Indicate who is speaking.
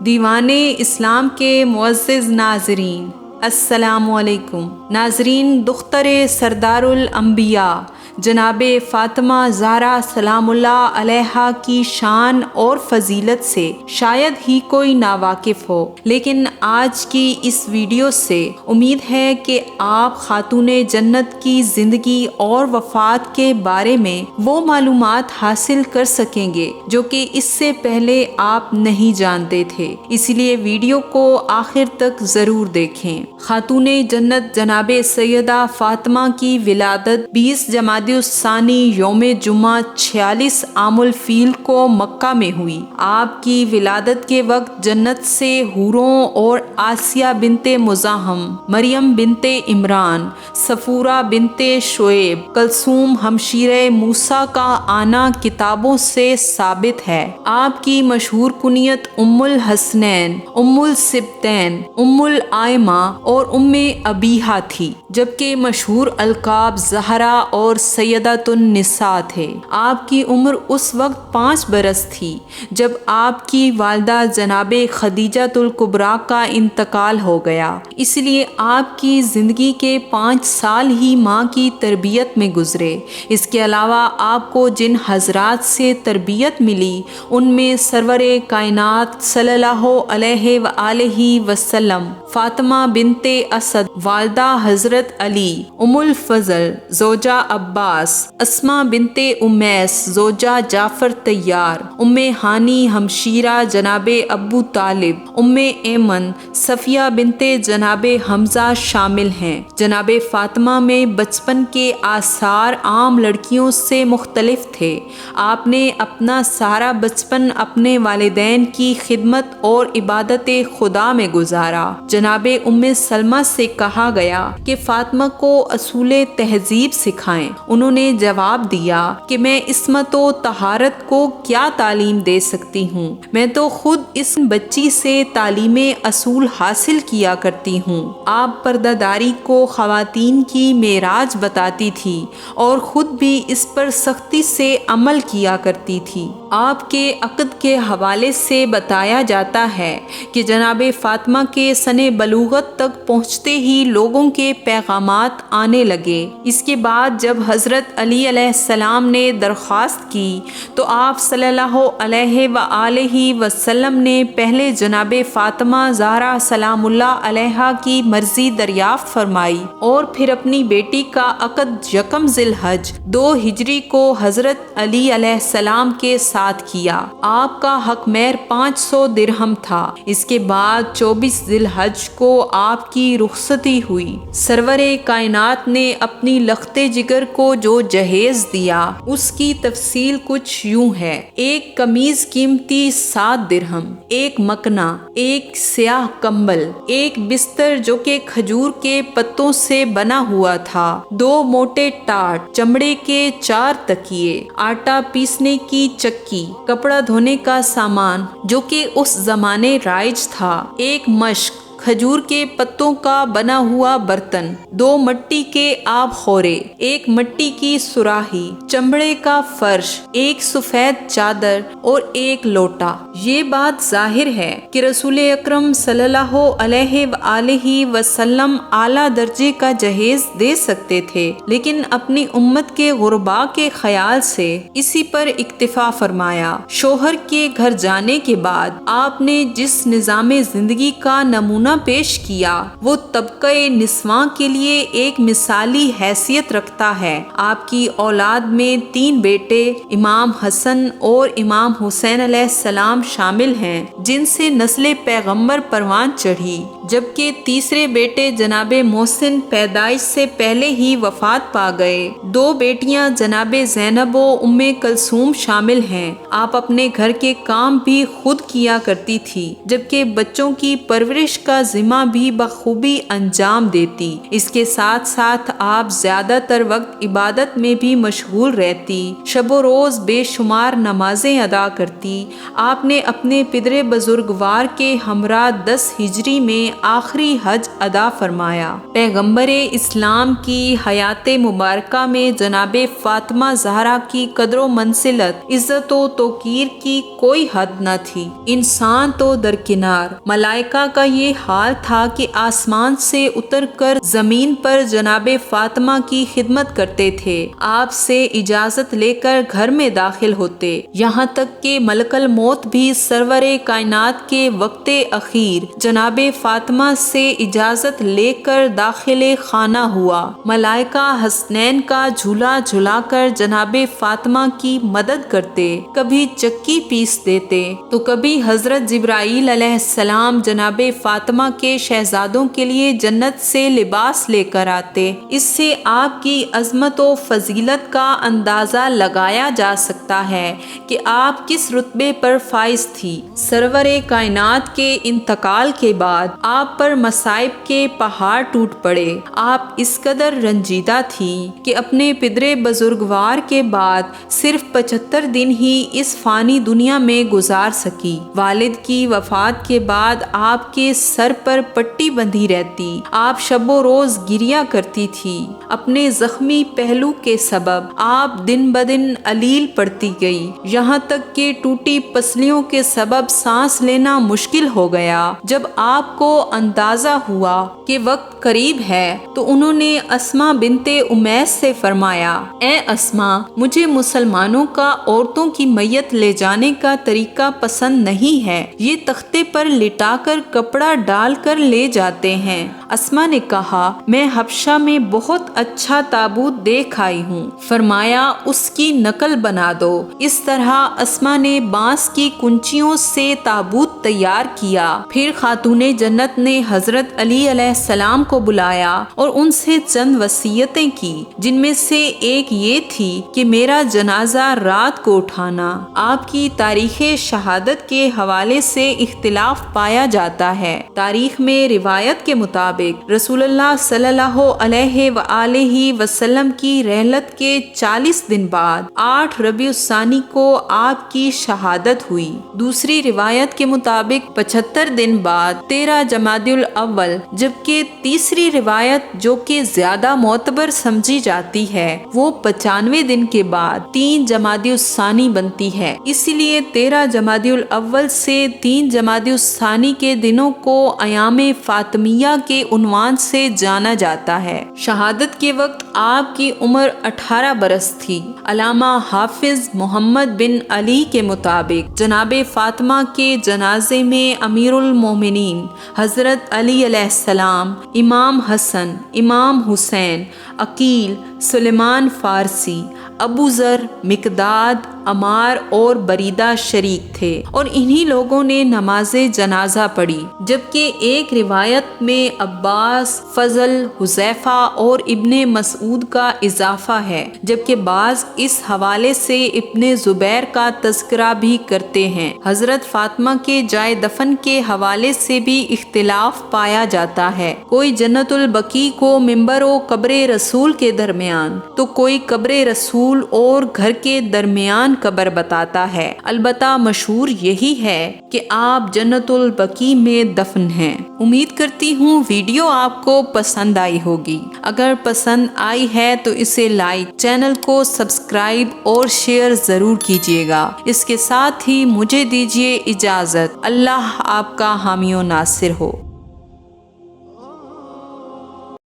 Speaker 1: دیوان اسلام کے معزز ناظرین، السلام علیکم۔ ناظرین، دختر سردار الانبیاء جناب فاطمہ زہرا سلام اللہ علیہا کی شان اور فضیلت سے شاید ہی کوئی ناواقف ہو، لیکن آج کی اس ویڈیو سے امید ہے کہ آپ خاتون جنت کی زندگی اور وفات کے بارے میں وہ معلومات حاصل کر سکیں گے جو کہ اس سے پہلے آپ نہیں جانتے تھے، اس لیے ویڈیو کو آخر تک ضرور دیکھیں۔ خاتون جنت جناب سیدہ فاطمہ کی ولادت 20 جمادی الثانی یوم جمعہ 46 عام الفیل کو مکہ میں ہوئی۔ آپ کی ولادت کے وقت جنت سے حوروں اور آسیہ بنت مزاحم، مریم بنت عمران، صفورہ بنت شعیب، کلثوم ہمشیرہ موسیٰ کا آنا کتابوں سے ثابت ہے۔ آپ کی مشہور کنیت ام الحسنین، ام السبتین، ام الائمہ اور ام ابیہا تھی، جبکہ مشہور القاب زہرا اور سیدۃ النساء تھے۔ آپ کی عمر اس وقت 5 برس تھی جب آپ کی والدہ جناب خدیجہ الکبریٰ کا انتقال ہو گیا، اس لیے آپ کی زندگی کے 5 سال ہی ماں کی تربیت میں گزرے۔ اس کے علاوہ آپ کو جن حضرات سے تربیت ملی ان میں سرور کائنات صلی اللہ علیہ وآلہ وسلم، فاطمہ بنت اسد والدہ حضرت علی، ام الفضل زوجہ عباس، اسماء بنت امیس زوجہ جعفر طیار، ام ہانی ہمشیرہ جناب ابو طالب، ام ایمن صفیہ بنت جناب حمزہ شامل ہیں۔ جناب فاطمہ میں بچپن کے آثار عام لڑکیوں سے مختلف تھے۔ آپ نے اپنا سارا بچپن اپنے والدین کی خدمت اور عبادت خدا میں گزارا۔ جناب ام سلمہ سے کہا گیا کہ فاطمہ کو اصول تہذیب سکھائیں۔ انہوں نے جواب دیا کہ میں عصمت و طہارت کو کیا تعلیم دے سکتی ہوں، میں تو خود اس بچی سے تعلیم اصول حاصل کیا کرتی ہوں۔ آپ پردہ داری کو خواتین کی معراج بتاتی تھی اور خود بھی اس پر سختی سے عمل کیا کرتی تھی۔ آپ کے عقد کے حوالے سے بتایا جاتا ہے کہ جناب فاطمہ کے سن بلوغت تک پہنچتے ہی لوگوں کے پیغامات آنے لگے۔ اس کے بعد جب حضرت علی علیہ السلام نے درخواست کی تو آپ صلی اللہ علیہ وآلہ وسلم نے پہلے جناب فاطمہ زہرا سلام اللہ علیہا کی مرضی دریافت فرمائی اور پھر اپنی بیٹی کا عقد 1 ذی الحج 2 ہجری کو حضرت علی علیہ السلام کے ساتھ کیا۔ آپ کا حق مہر 500 درہم تھا۔ اس کے بعد 24 ذی الحج کو آپ کی رخصتی ہوئی۔ سرور کائنات نے اپنی لخت جگر کو جو جہیز دیا اس کی تفصیل کچھ یوں ہے: 1 قمیض قیمتی 7 درہم، 1 مکنا، 1 سیاہ کمبل، 1 بستر جو کہ کھجور کے پتوں سے بنا ہوا تھا، 2 موٹے ٹاٹ، چمڑے کے 4 تکیے، آٹا پیسنے کی چکی، کپڑا دھونے کا سامان جو کہ اس زمانے رائج تھا، 1 مشک، کھجور کے پتوں کا بنا ہوا برتن، 2 مٹی کے آب خورے، 1 مٹی کی سراہی، چمڑے کا فرش، 1 سفید چادر اور 1 لوٹا۔ یہ بات ظاہر ہے کہ رسول اکرم صلی اللہ علیہ وآلہ وسلم اعلیٰ درجے کا جہیز دے سکتے تھے، لیکن اپنی امت کے غرباء کے خیال سے اسی پر اکتفا فرمایا۔ شوہر کے گھر جانے کے بعد آپ نے جس نظام زندگی کا نمونہ پیش کیا وہ طبقہ نسواں کے لیے ایک مثالی حیثیت رکھتا ہے۔ آپ کی اولاد میں 3 بیٹے امام حسن اور امام حسین علیہ السلام شامل ہیں جن سے نسل پیغمبر پروان چڑھی، جبکہ تیسرے بیٹے جناب محسن پیدائش سے پہلے ہی وفات پا گئے۔ 2 بیٹیاں جناب زینب و ام کلثوم شامل ہیں۔ آپ اپنے گھر کے کام بھی خود کیا کرتی تھی، جبکہ بچوں کی پرورش کا ذمہ بھی بخوبی انجام دیتی۔ اس کے ساتھ ساتھ آپ زیادہ تر وقت عبادت میں بھی مشغول رہتی، شب و روز بے شمار نمازیں ادا کرتی۔ آپ نے اپنے پدر بزرگوار کے ہمراہ 10 ہجری میں آخری حج ادا فرمایا۔ پیغمبر اسلام کی حیات مبارکہ میں جناب فاطمہ زہرا کی قدر و منزلت، عزت و توقیر کی کوئی حد نہ تھی۔ انسان تو درکنار، ملائکہ کا یہ حال تھا کہ آسمان سے اتر کر زمین پر جناب فاطمہ کی خدمت کرتے تھے، آپ سے اجازت لے کر گھر میں داخل ہوتے، یہاں تک کہ ملک الموت بھی سرور کائنات کے وقت اخیر جناب فاطمہ سے اجازت لے کر داخل خانہ ہوا۔ ملائکہ حسنین کا جھولا جھلا کر جناب فاطمہ کی مدد کرتے، کبھی چکی پیس دیتے تو کبھی حضرت جبرائیل علیہ السلام جناب فاطمہ کے شہزادوں کے لیے جنت سے لباس لے کر آتے۔ اس سے آپ کی عظمت و فضیلت کا اندازہ لگایا جا سکتا ہے کہ آپ کس رتبے پر فائز تھی۔ سرور کائنات کے انتقال کے بعد آپ پر مصائب کے پہاڑ ٹوٹ پڑے۔ آپ اس قدر رنجیدہ تھیں کہ اپنے پدر بزرگوار کے بعد صرف 75 دن ہی اس فانی دنیا میں گزار سکی۔ والد کی وفات کے بعد آپ کے سر پر پٹی بندھی رہتی، آپ شب و روز گریا کرتی تھی۔ اپنے زخمی پہلو کے سبب آپ دن بدن علیل پڑتی گئی، یہاں تک کہ ٹوٹی پسلیوں کے سبب سانس لینا مشکل ہو گیا۔ جب آپ کو اندازہ ہوا کہ وقت قریب ہے تو انہوں نے اسماء بنت امیس سے فرمایا، اے اسماء، مجھے مسلمانوں کا عورتوں کی میت لے جانے کا طریقہ پسند نہیں ہے، یہ تختے پر لٹا کر کپڑا ڈال کر لے جاتے ہیں۔ اسماء نے کہا، میں حبشہ میں بہت اچھا تابوت دیکھ آئی ہوں۔ فرمایا، اس کی نقل بنا دو۔ اس طرح اسماء نے بانس کی کنچیوں سے تابوت تیار کیا۔ پھر خاتون جنت نے حضرت علی علیہ السلام کو بلایا اور ان سے چند وصیتیں کی، جن میں سے ایک یہ تھی کہ میرا جنازہ رات کو اٹھانا۔ آپ کی تاریخ شہادت کے حوالے سے اختلاف پایا جاتا ہے۔ تاریخ میں روایت کے مطابق رسول اللہ صلی اللہ علیہ وآلہ وسلم کی رحلت کے 40 دن بعد 8 ربیع الثانی کو آپ کی شہادت ہوئی۔ دوسری روایت کے مطابق 75 دن بعد 13 جمادی الاول، جبکہ تیسری روایت جو کہ زیادہ معتبر سمجھی جاتی ہے وہ 95 دن کے بعد 3 جمادی الثانی بنتی ہے۔ اسی لیے 13 جمادی الاول سے 3 جمادی الثانی کے دنوں کو ایام فاطمیہ کے عنوان سے جانا جاتا ہے۔ شہادت کے وقت آپ کی عمر 18 برس تھی۔ علامہ حافظ محمد بن علی کے مطابق جناب فاطمہ کے جنازے میں امیر المومنین حضرت علی علیہ السلام، امام حسن، امام حسین، عقیل، سلیمان فارسی، ابو ذر، مقداد، عمار اور بریدہ شریک تھے اور انہی لوگوں نے نماز جنازہ پڑھی، جبکہ ایک روایت میں عباس، فضل، حذیفہ اور ابن مسعود کا اضافہ ہے، جبکہ بعض اس حوالے سے ابن زبیر کا تذکرہ بھی کرتے ہیں۔ حضرت فاطمہ کے جائے دفن کے حوالے سے بھی اختلاف پایا جاتا ہے، کوئی جنت البقیع کو منبر و قبر رسول کے درمیان تو کوئی قبر رسول اور گھر کے درمیان قبر بتاتا ہے۔ البتہ مشہور یہی ہے کہ آپ جنت البقیع میں دفن ہیں۔ امید کرتی ہوں ویڈیو آپ کو پسند آئی ہوگی۔ اگر پسند آئی ہے تو اسے لائک، چینل کو سبسکرائب اور شیئر ضرور کیجیے گا۔ اس کے ساتھ ہی مجھے دیجیے اجازت۔ اللہ آپ کا حامی و ناصر ہو۔